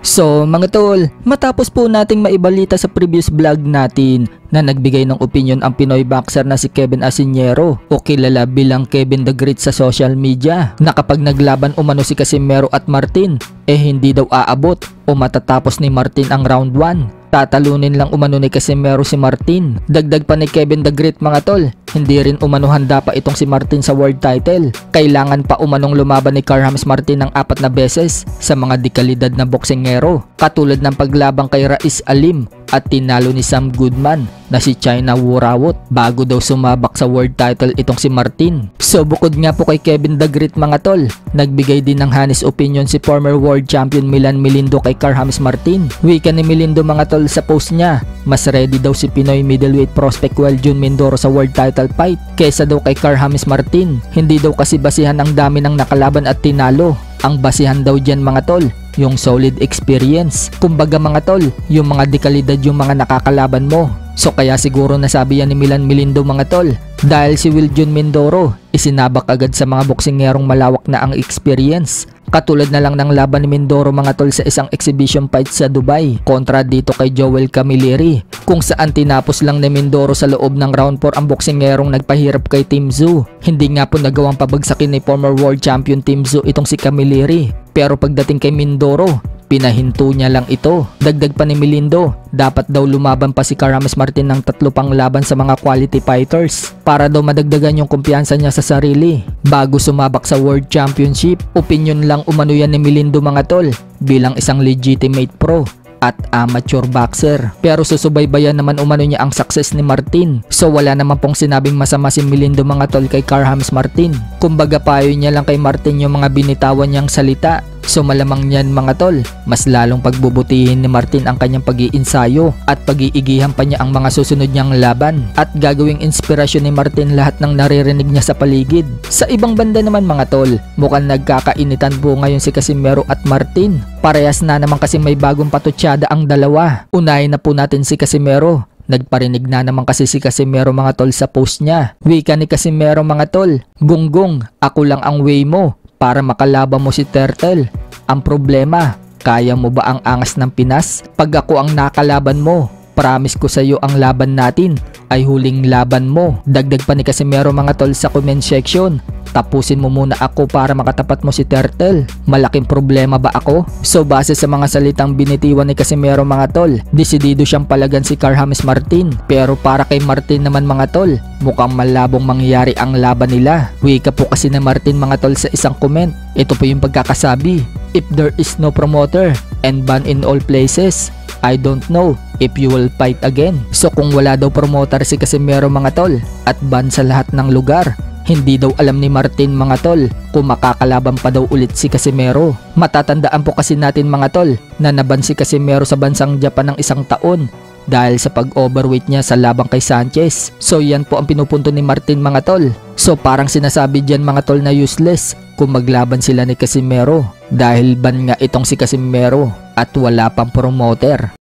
So mga tol, matapos po nating maibalita sa previous vlog natin na nagbigay ng opinion ang Pinoy boxer na si Kevin Asinero o kilala bilang Kevin the Great sa social media na kapag naglaban umano si Casimero at Martin hindi daw aabot o matatapos ni Martin ang round 1. Tatalunin lang umano ni Casimero si Martin. Dagdag pa ni Kevin the Great mga tol, hindi rin umano handa pa itong si Martin sa world title. Kailangan pa umanong lumaban ni Carl-James Martin ng 4 na beses sa mga dekalidad na boksingero, katulad ng paglabang kay Raiz Alim at tinalo ni Sam Goodman na si China Wurawot bago daw sumabak sa world title itong si Martin. So bukod nga po kay Kevin the Great mga tol, nagbigay din ng honest opinion si former world champion Milan Melindo kay Carl-James Martin. Wika ni Melindo mga tol sa post niya, mas ready daw si Pinoy middleweight prospect Jun Mindoro sa world title fight kaysa daw kay Carl-James Martin. Hindi daw kasi basihan ang dami ng nakalaban at tinalo. Ang basihan daw dyan mga tol, yung solid experience. Kumbaga mga tol, yung mga dekalidad yung mga nakakalaban mo. So kaya siguro nasabi yan ni Milan Melindo mga tol, dahil si Jun Mindoro isinabak agad sa mga boksingerong malawak na ang experience. Katulad na lang ng laban ni Mindoro mga tol sa isang exhibition fight sa Dubai kontra dito kay Joel Camilleri, kung saan tinapos lang ni Mindoro sa loob ng round 4 ang boksingerong nagpahirap kay Team Tszyu. Hindi nga po nagawang pabagsakin ni former world champion Team Tszyu itong si Camilleri, pero pagdating kay Mindoro, pinahinto niya lang ito. Dagdag pa ni Melindo, dapat daw lumaban pa si Carl-James Martin ng 3 pang laban sa mga quality fighters para daw madagdagan yung kumpiyansa niya sa sarili bago sumabak sa World Championship. Opinion lang umano yan ni Melindo mga tol bilang isang legitimate pro at amateur boxer, pero susubaybayan naman umano niya ang success ni Martin. So wala naman pong sinabing masama si Melindo mga tol kay Carl-James Martin. Kumbaga payo niya lang kay Martin yung mga binitawan niyang salita. So malamang niyan mga tol, mas lalong pagbubutihin ni Martin ang kanyang pag-iinsayo at pag-iigihan pa niya ang mga susunod niyang laban at gagawing inspirasyon ni Martin lahat ng naririnig niya sa paligid. Sa ibang banda naman mga tol, mukhang nagkakainitan po ngayon si Casimero at Martin. Parehas na naman kasi may bagong patutsada ang dalawa. Unahin na po natin si Casimero. Nagparinig na naman kasi si Casimero mga tol sa post niya. Wika ni Casimero mga tol, "Gunggong, ako lang ang way mo para makalaban mo si Turtle. Ang problema, kaya mo ba ang angas ng Pinas? Pag ako ang nakalaban mo, promise ko sa iyo ang laban natin ay huling laban mo." Dagdag pa ni Casimero mga tol sa comment section, "Tapusin mo muna ako para makatapat mo si Turtle. Malaking problema ba ako?" So base sa mga salitang binitiwan ni Casimero mga tol, desidido siyang palagan si Carl-James Martin. Pero para kay Martin naman mga tol, mukhang malabong mangyari ang laban nila. Wika po kasi na Martin mga tol sa isang comment. Ito po yung pagkakasabi, "If there is no promoter and ban in all places, I don't know if you will fight again." So kung wala daw promoter si Casimero mga tol at ban sa lahat ng lugar, hindi daw alam ni Martin mga tol kung makakalaban pa daw ulit si Casimero. Matatandaan po kasi natin mga tol na naban si Casimero sa bansang Japan ng 1 taon dahil sa pag-overweight niya sa labang kay Sanchez. So yan po ang pinupunto ni Martin mga tol. So parang sinasabi dyan mga tol na useless kung maglaban sila ni Casimero dahil ban nga itong si Casimero at wala pang promoter.